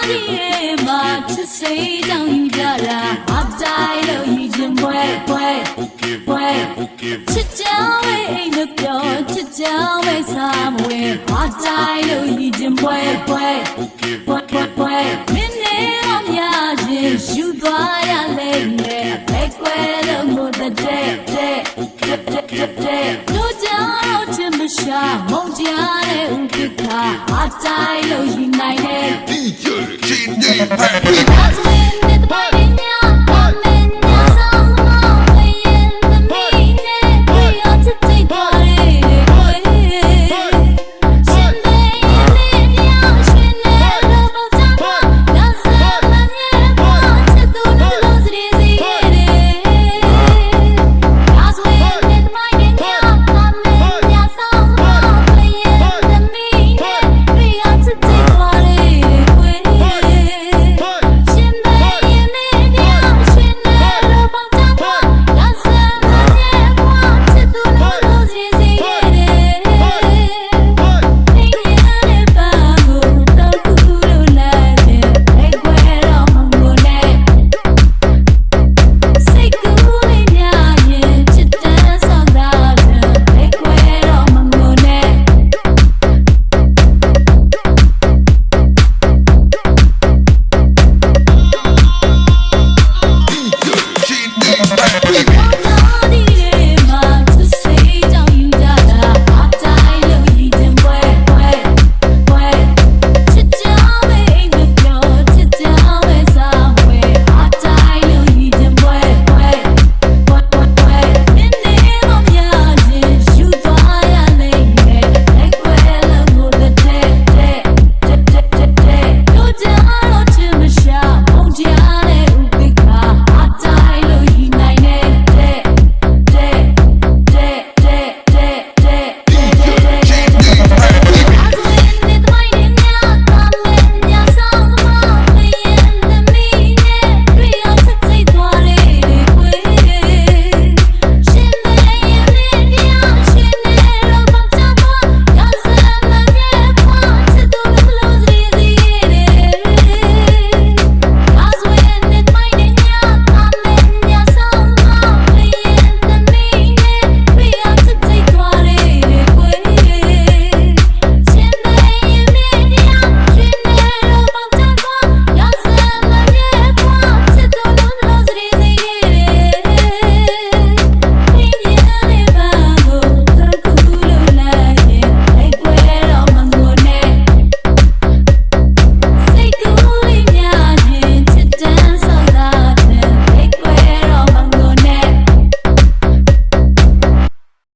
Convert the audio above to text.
ဒီမှာချစ်စိတ်တောင်းယူကြတာအတိုင်းလို့ယူခြင်းပွဲချစ်ကြောင်းလေးအိမ်မပြောချစ်ကြောင်းလေးစားမွေအတိုင်းလို့ယူခြင်းပွဲမင်းနဲ့အများချင်းယူသွားရလိမ့်မယ်ဘယ်ကွယ်လို့မို့တဲ့တို့ကြောင့်ချစ်မရှာမုန်းကြတဲ့ဥပ္ပခါအတိုင်းလို့ယူနိုင်တယ် DJ Baby